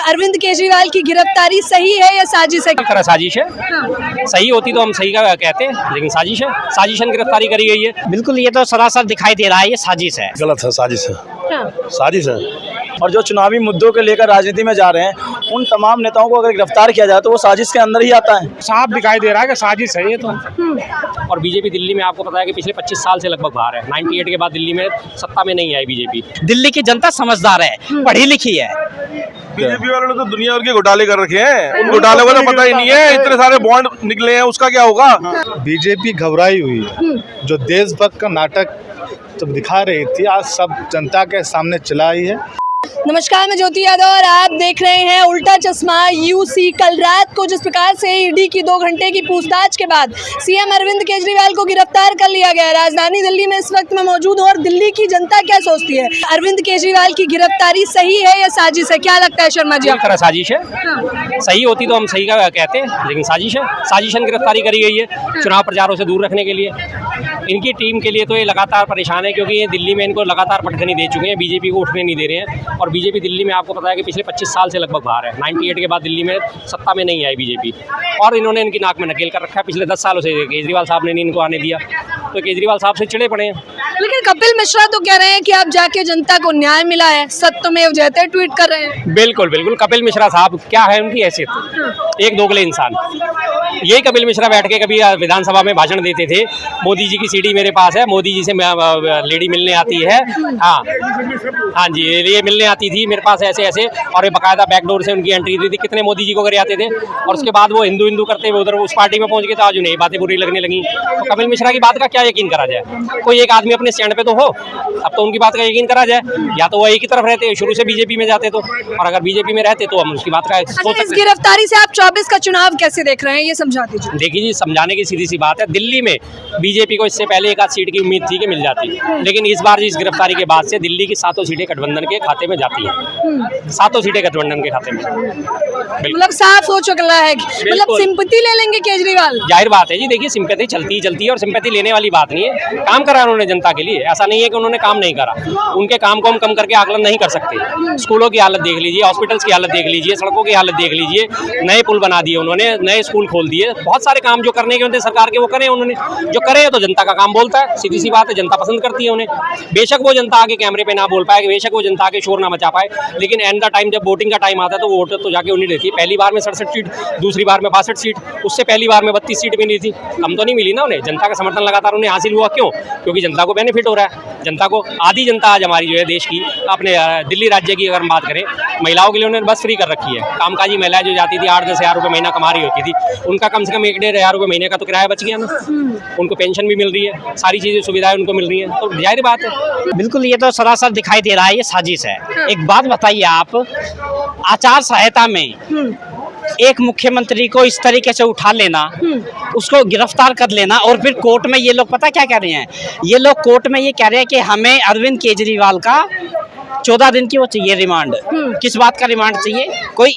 अरविंद केजरीवाल की गिरफ्तारी सही है या साजिश है? तरह साजिश है। सही होती तो हम सही का कहते हैं, लेकिन साजिश है, साजिशन गिरफ्तारी करी गई है। बिल्कुल, ये तो सरासर दिखाई दे रहा है, ये साजिश है। गलत है, साजिश है, हाँ। साजिश है। और जो चुनावी मुद्दों के लेकर राजनीति में जा रहे हैं, उन तमाम नेताओं को अगर गिरफ्तार किया जाए तो वो साजिश के अंदर ही आता है। साफ दिखाई दे रहा है कि साजिश है ये तो। और बीजेपी दिल्ली में आपको पता है कि पिछले 25 साल से लगभग बाहर है। 98 के बाद दिल्ली में सत्ता में नहीं आई बीजेपी। दिल्ली की जनता समझदार है, पढ़ी लिखी है। बीजेपी वालों ने तो दुनिया भर के घोटाले कर रखे हैं, उन घोटाले को तो पता ही नहीं है। इतने सारे बॉन्ड निकले हैं, उसका क्या होगा? बीजेपी घबराई हुई है। जो देशभक्त का नाटक जब दिखा रही थी, आज सब जनता के सामने चला आई है। नमस्कार, मैं ज्योति यादव और आप देख रहे हैं उल्टा चश्मा यूसी। कल रात को जिस प्रकार से ईडी की 2 घंटे की पूछताछ के बाद सीएम अरविंद केजरीवाल को गिरफ्तार कर लिया गया। राजधानी दिल्ली में इस वक्त मैं मौजूद हूँ और दिल्ली की जनता क्या सोचती है? अरविंद केजरीवाल की गिरफ्तारी सही है या साजिश है? क्या लगता है शर्मा जी? तरह साजिश है। सही होती तो हम सही का कहते हैं, लेकिन साजिश है, साजिशन गिरफ्तारी करी गई है चुनाव प्रचारों से दूर रखने के लिए। इनकी टीम के लिए तो ये लगातार परेशान है, क्योंकि ये दिल्ली में इनको लगातार पटखनी दे चुके हैं, बीजेपी को उठने नहीं दे रहे हैं। और बीजेपी दिल्ली में आपको पता है कि पिछले 25 साल से लगभग बाहर है। 98 के बाद दिल्ली में सत्ता में नहीं आई बीजेपी, और इन्होंने इनकी नाक में नकेल कर रखा है पिछले 10 सालों से। केजरीवाल साहब ने नहीं इनको आने दिया, तो केजरीवाल साहब से चिड़े पड़े हैं। लेकिन कपिल मिश्रा तो कह रहे हैं कि अब जाके जनता को न्याय मिला है, सत्यमेव जयते ट्वीट कर रहे हैं। बिल्कुल बिल्कुल, कपिल मिश्रा साहब क्या है उनकी हैसियत? एक दोगले इंसान। यही कपिल मिश्रा बैठ के कभी विधानसभा में भाषण देते थे, मोदी जी की सीडी मेरे पास है, मोदी जी से लेडी मिलने आती है, हाँ जी, ये मिलने आती थी मेरे पास ऐसे ऐसे, और ये बाकायदा बैकडोर से उनकी एंट्री दी थी। कितने मोदी जी को करे आते थे, और उसके बाद वो हिंदू हिंदू करते हुए उधर उस पार्टी में पहुंच गए, तो आज उन्हें बातें बुरी लगने लगी। तो कपिल मिश्रा की बात का क्या यकीन करा जाए? कोई एक आदमी अपने स्टैंड पे तो हो, अब तो उनकी बात का यकीन करा जाए। या तो वो एक ही तरफ रहते, शुरू से बीजेपी में जाते तो, और अगर बीजेपी में रहते तो हम उसकी बात का सोच सकते। इस गिरफ्तारी से आप 24 का चुनाव कैसे देख रहे हैं, ये समझा दीजिए। देखिए जी, समझाने की सीधी सी बात है, दिल्ली में बीजेपी को इससे पहले एक आध सीट की उम्मीद थी कि मिल जाती, लेकिन इस बार इस गिरफ्तारी के बाद से दिल्ली की 7 सीटें गठबंधन के खाते में जाती हैं। 7 सीटें गठबंधन के खाते में। मतलब साफ हो चुका है, मतलब सिंपैथी ले लेंगे केजरीवाल। जाहिर बात है जी, देखिए सिंपैथी चलती है, और सिंपैथी लेने वाली बात नहीं है। काम करा उन्होंने जनता के लिए, ऐसा नहीं है कि उन्होंने काम नहीं करा। उनके काम को हम कम करके आकलन नहीं कर सकते। स्कूलों की हालत देख लीजिए, हॉस्पिटल्स की हालत देख लीजिए, सड़कों की हालत देख लीजिए, नए पुल बना दिए उन्होंने, नए स्कूल खोल दिए। बहुत सारे काम जो करने के होते सरकार के वो करें उन्होंने। जो करे तो जनता का काम बोलता है, सीधी सी बात है, जनता पसंद करती है उन्हें। बेशक वो जनता आगे कैमरे पे ना बोल पाए, बेशक वो जनता आगे शोर ना मचा पाए, लेकिन एंड द टाइम जब वोटिंग का टाइम आता है तो वोट तो जाके उन्हीं रहती है। पहली बार में 67 सीट, दूसरी बार में 62 सीट, उससे पहली बार में 32 सीट मिली थी। कम तो नहीं मिली ना उन्हें। जनता का समर्थन लगातार उन्हें हासिल हुआ, क्यों? क्योंकि जनता को बेनिफिट हो रहा है। जनता को, आधी जनता आज हमारी जो है देश की, अपने दिल्ली राज्य की अगर हम बात करें, महिलाओं के लिए उन्होंने बस फ्री कर रखी है। कामकाजी महिलाएं जो जाती थी 8-10 हज़ार रुपये महीना कमा रही होती थी, उनका कम से कम 1-1.5 हज़ार रुपये महीने का तो किराया बच गया ना। उनको पेंशन भी मिल रही है, सारी चीज़ें सुविधाएं उनको मिल रही हैं, तो जाहिर बात है। बिल्कुल, ये तो सरासर दिखाई दे रहा है, ये साजिश है। एक बात बताइए आप, आचार संहिता में एक मुख्यमंत्री को इस तरीके से उठा लेना, उसको गिरफ्तार कर लेना, और फिर कोर्ट में ये लोग पता क्या कह रहे हैं? ये लोग कोर्ट में ये कह रहे हैं कि हमें अरविंद केजरीवाल का 14 दिन की वो चाहिए रिमांड। किस बात का रिमांड चाहिए? कोई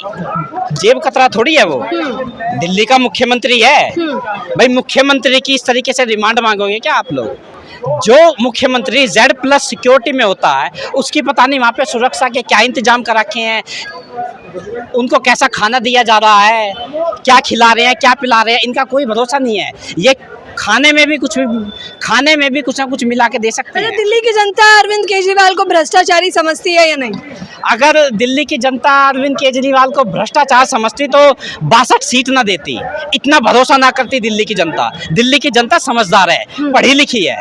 जेब कतरा थोड़ी है वो, दिल्ली का मुख्यमंत्री है भाई। मुख्यमंत्री की इस तरीके से रिमांड मांगोगे क्या आप लोग? जो मुख्यमंत्री Z+ सिक्योरिटी में होता है, उसकी पता नहीं वहाँ पे सुरक्षा के क्या इंतजाम कर रखे हैं, उनको कैसा खाना दिया जा रहा है, क्या खिला रहे हैं, क्या पिला रहे हैं, इनका कोई भरोसा नहीं है। ये खाने में भी कुछ ना कुछ मिला के दे सकते हैं। दिल्ली की जनता अरविंद केजरीवाल को भ्रष्टाचारी समझती है या नहीं? अगर दिल्ली की जनता अरविंद केजरीवाल को भ्रष्टाचार समझती तो 62 सीट ना देती। इतना भरोसा ना करती दिल्ली की जनता। दिल्ली की जनता समझदार है, पढ़ी लिखी है।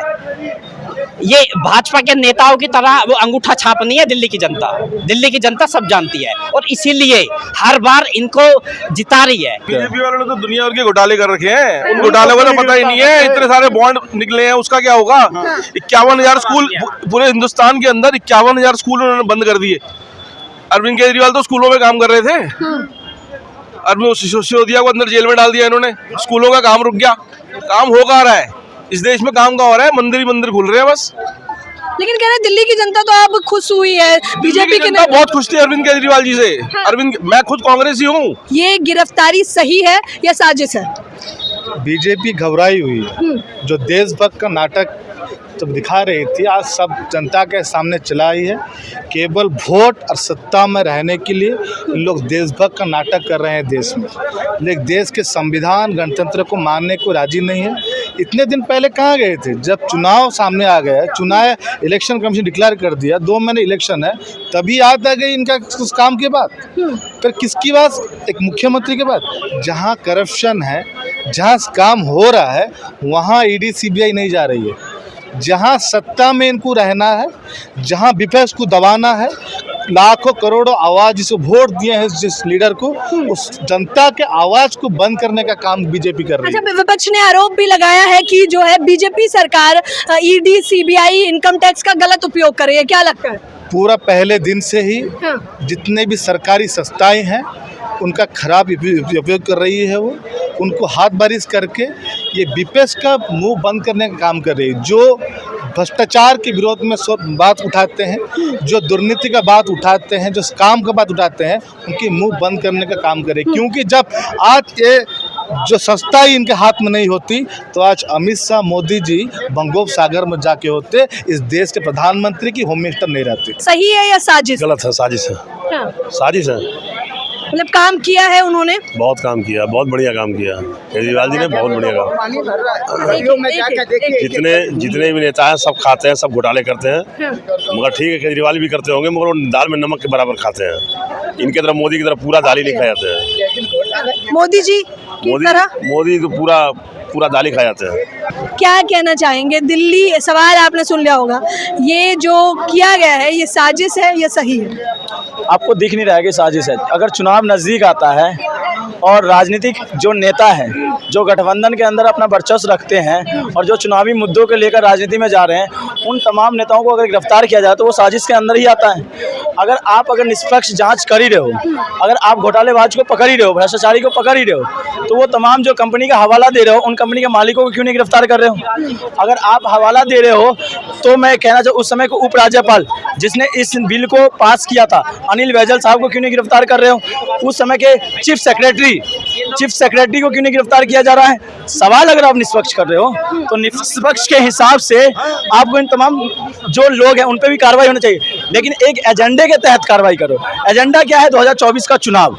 ये भाजपा के नेताओं की तरह वो अंगूठा छाप नहीं है दिल्ली की जनता। दिल्ली की जनता सब जानती है, और इसीलिए हर बार इनको जिता रही है। बीजेपी वालों ने तो दुनिया भर के घोटाले कर रखे हैं, उन घोटाले को तो पता ही नहीं है। इतने सारे बॉन्ड निकले हैं, उसका क्या होगा? 51,000 स्कूल पूरे हिंदुस्तान के अंदर 51,000 स्कूल उन्होंने बंद कर दिए। अरविंद केजरीवाल तो स्कूलों में काम कर रहे थे। अरविंद सिसोदिया को अंदर जेल में डाल दिया इन्होंने। स्कूलों का काम रुक गया। काम हो कहाँ रहा है इस देश में? काम का हो रहा है, मंदिर ही मंदिर खुल रहे हैं बस। लेकिन कह रहे हैं दिल्ली की जनता तो अब खुश हुई है बीजेपी के। जनता बहुत खुश थी अरविंद केजरीवाल जी से। अरविंद, मैं खुद कांग्रेसी हूँ। ये गिरफ्तारी सही है या साजिश है? बीजेपी घबराई हुई है। जो देशभक्त का नाटक जब दिखा रही थी, आज सब जनता के सामने चला आई है। केवल वोट और सत्ता में रहने के लिए लोग देशभक्त का नाटक कर रहे हैं देश में, लेकिन देश के संविधान गणतंत्र को मानने को राजी नहीं है। इतने दिन पहले कहाँ गए थे? जब चुनाव सामने आ गया, चुनाव इलेक्शन कमीशन डिक्लेयर कर दिया, 2 महीने इलेक्शन है, तभी याद आ गई इनका उस काम के बाद। फिर किसकी बात? एक मुख्यमंत्री के बाद। जहाँ करप्शन है, जहाँ काम हो रहा है, वहाँ ईडी सीबीआई नहीं जा रही है। जहाँ सत्ता में इनको रहना है, जहाँ विपक्ष को दबाना है, लाखों करोड़ों आवाज जिसे वोट दिए हैं जिस लीडर को, उस जनता के आवाज को बंद करने का काम बीजेपी कर रही है। अच्छा, विपक्ष ने आरोप भी लगाया है कि जो है बीजेपी सरकार ईडी सीबीआई इनकम टैक्स का गलत उपयोग कर रही है, क्या लगता है? पूरा पहले दिन से ही जितने भी सरकारी संस्थाएं हैं उनका खराब उपयोग कर रही है। वो उनको हाथ बारिश करके ये विपक्ष का मुंह बंद करने का काम कर रही है। जो भ्रष्टाचार के विरोध में बात उठाते हैं, जो दुर्नीति का बात उठाते हैं, जो काम का बात उठाते हैं, उनकी मुंह बंद करने का काम करे। क्योंकि जब आज ये जो सस्ता ही इनके हाथ में नहीं होती, तो आज अमित शाह मोदी जी बंगोपसागर में जाके होते, इस देश के प्रधानमंत्री की होम मिनिस्टर नहीं रहते। सही है या साजिश? गलत है, साजिश है। साजिश है। मतलब काम किया है उन्होंने, बहुत काम किया, बहुत बढ़िया काम किया केजरीवाल जी ने, बहुत बढ़िया काम। जितने भी नेता हैं सब खाते हैं, सब घोटाले करते हैं, मगर ठीक है केजरीवाल भी करते होंगे, मगर वो दाल में नमक के बराबर खाते हैं। इनके तरफ मोदी की तरफ पूरा दाल ही नहीं खाए जाते हैं। मोदी जी मोदी तो पूरा दाल ही खा जाते हैं। क्या कहना चाहेंगे? दिल्ली सवाल आपने सुन लिया होगा, ये जो किया गया है ये साजिश है या सही है? आपको दिख नहीं रहा है कि साजिश है। अगर चुनाव नज़दीक आता है और राजनीतिक जो नेता हैं, जो गठबंधन के अंदर अपना वर्चस्व रखते हैं और जो चुनावी मुद्दों को लेकर राजनीति में जा रहे हैं, उन तमाम नेताओं को अगर गिरफ्तार किया जाए तो वो साजिश के अंदर ही आता है। अगर निष्पक्ष जांच कर ही रहे हो, अगर आप घोटालेबाज को पकड़ ही रहे हो, भ्रष्टाचारी को पकड़ ही रहे हो, तो वो तमाम जो कंपनी का हवाला दे रहे हो, उन कंपनी के मालिकों को क्यों नहीं गिरफ्तार कर रहे हो? अगर आप हवाला दे रहे हो तो मैं कहना चाहूँ, उस समय को उपराज्यपाल जिसने इस बिल को पास किया था, अनिल बैजल साहब को क्यों नहीं गिरफ्तार कर रहे हो? उस समय के चीफ सेक्रेटरी को क्यों नहीं गिरफ्तार किया जा रहा है? सवाल अगर आप निष्पक्ष कर रहे हो तो निष्पक्ष के हिसाब से आपको इन तमाम जो लोग हैं उन पे भी कार्रवाई होनी चाहिए, लेकिन एक एजेंडे के तहत कार्रवाई करो। एजेंडा क्या है? 2024 का चुनाव।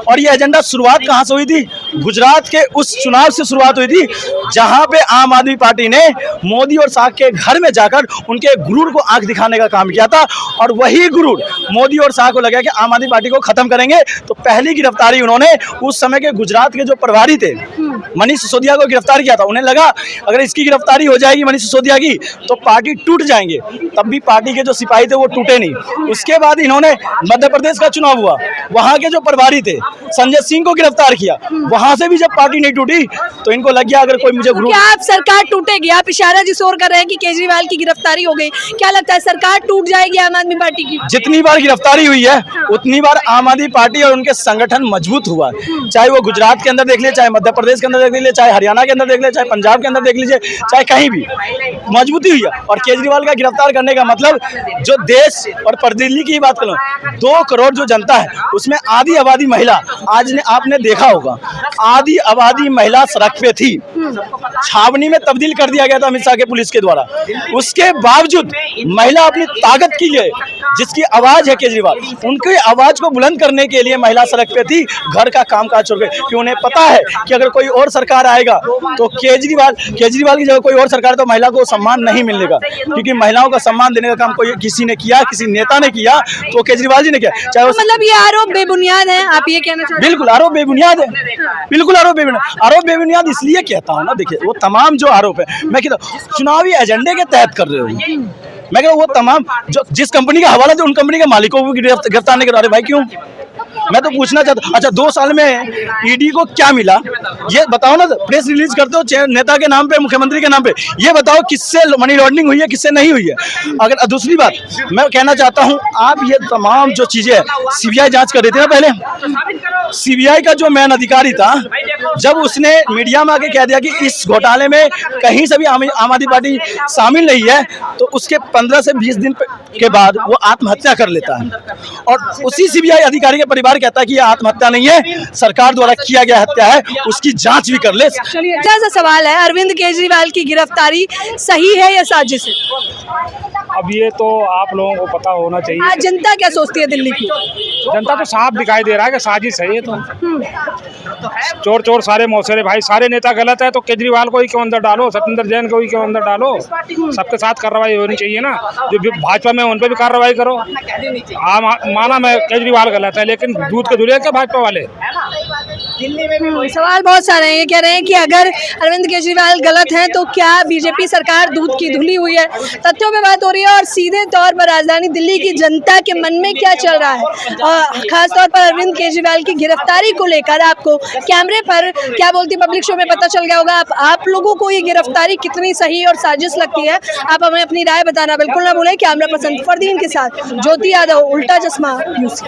और ये एजेंडा शुरुआत कहाँ से हुई थी? गुजरात के उस चुनाव से शुरुआत हुई थी, जहां पे आम आदमी पार्टी ने मोदी और शाह के घर में जाकर उनके गुरूर को आंख दिखाने का काम किया था। और वही गुरूर मोदी और शाह को लगा कि आम आदमी पार्टी को खत्म करेंगे, तो पहली गिरफ्तारी उन्होंने उस समय के गुजरात के जो प्रभारी थे मनीष सिसोदिया को गिरफ्तार किया था। उन्हें लगा अगर इसकी गिरफ्तारी हो जाएगी मनीष सिसोदिया की तो पार्टी टूट जाएंगे। तब भी पार्टी के जो सिपाही थे वो टूटे नहीं। उसके बाद इन्होंने मध्य प्रदेश का चुनाव हुआ, वहां के जो प्रभारी थे संजय सिंह को गिरफ्तार किया, वहां से भी जब पार्टी नहीं टूटी तो इनको लग गया अगर कोई मुझे क्या आप सरकार टूटेगी? आप इशारा जिस ओर कर रहे हैं कि केजरीवाल की गिरफ्तारी हो गई, क्या लगता है सरकार टूट जाएगी आम आदमी पार्टी की? जितनी बार गिरफ्तारी हुई है उतनी बार आम आदमी पार्टी और उनके संगठन मजबूत हुआ। चाहे वो गुजरात के अंदर देख ले, चाहे मध्य प्रदेश के अंदर देख लीजिए, चाहे हरियाणा के अंदर देख ले, चाहे पंजाब के अंदर देख लीजिए, चाहे कहीं भी मजबूती हुई है। और केजरीवाल का गिरफ्तार करने का मतलब जो देश और दिल्ली की बात करूं, 2 करोड़ जो जनता है उसमें आधी आबादी महिला। आज ने आपने देखा होगा आधी आबादी महिला सड़क पे थी, छावनी में तब्दील कर दिया गया था अमित शाह के पुलिस के द्वारा। उसके बावजूद महिला अपनी ताकत के लिए, जिसकी आवाज है केजरीवाल, उनकी आवाज को बुलंद करने के लिए महिला सड़क पे थी, घर का कामकाज छोड़ गए। क्योंकि उन्हें पता है कि अगर कोई और सरकार आएगा तो केजरीवाल की जगह कोई और सरकार, तो महिला को सम्मान नहीं मिलेगा। क्योंकि महिलाओं का सम्मान देने का काम कोई किसी ने किया, किसी नेता ने किया, तो केजरीवाल जी ने किया। चाहे मतलब ये आरोप बेबुनियाद है, आप ये कहना चाहते हैं? बिल्कुल आरोप बेबुनियाद है, बिल्कुल आरोप बेबुनियाद इसलिए कहता हूँ ना, देखिए वो तमाम जो आरोप है, मैं कहता हूँ चुनावी एजेंडे के तहत कर रहे हो। मैं कहता हूँ वो तमाम जो जिस कंपनी का हवाला थे उन कंपनी के मालिकों को गिरफ्तार नहीं करा रहे। भाई क्यों? मैं तो पूछना चाहता हूँ। अच्छा 2 साल में ईडी को क्या मिला ये बताओ ना। प्रेस रिलीज करते हो नेता के नाम पे, मुख्यमंत्री के नाम पे, ये बताओ किससे मनी लॉन्ड्रिंग हुई है, किससे नहीं हुई है। अगर दूसरी बात मैं कहना चाहता हूँ, आप ये तमाम जो चीजें सीबीआई जांच कर रही थी ना, पहले सीबीआई का जो मेन अधिकारी था जब उसने मीडिया में आके कह दिया कि इस घोटाले में कहीं से भी आम आदमी पार्टी शामिल नहीं है, तो उसके 15 से 20 दिन के बाद वो आत्महत्या कर लेता है और उसी सीबीआई अधिकारी के परिवार कहता है कि यह आत्महत्या नहीं है, सरकार द्वारा किया गया हत्या है, उसकी जांच भी कर ले। चलिए, अच्छा सा सवाल है, अरविंद केजरीवाल की गिरफ्तारी सही है या साजिश है? अब ये तो आप लोगों को पता होना चाहिए। आज जनता क्या सोचती है दिल्ली की? जनता तो साफ दिखाई दे रहा है कि साजिश है ये तो। चोर चोर सारे मौसेरे भाई, सारे नेता गलत है तो केजरीवाल को ही क्यों अंदर डालो, सत्येंद्र जैन को ही क्यों अंदर डालो? सबके साथ कार्रवाई होनी चाहिए ना। जो भाजपा में उन पर भी कार्रवाई करो। माना मैं केजरीवाल गलत है, लेकिन दूध के धुले क्या भाजपा वाले? सवाल बहुत सारे हैं। ये कह रहे हैं कि अगर अरविंद केजरीवाल गलत हैं तो क्या बीजेपी सरकार दूध की धुली हुई है? तथ्यों पे बात हो रही है और सीधे तौर पर राजधानी दिल्ली की जनता के मन में क्या चल रहा है, और खासतौर पर अरविंद केजरीवाल की गिरफ्तारी को लेकर आपको कैमरे पर क्या बोलती पब्लिक शो में पता चल गया होगा। आप लोगों को ये गिरफ्तारी कितनी सही और साजिश लगती है, आप हमें अपनी राय बताना बिल्कुल ना भूलें। कैमरा पर्सन फरदीन के साथ ज्योति यादव, उल्टा चश्मा न्यूज़।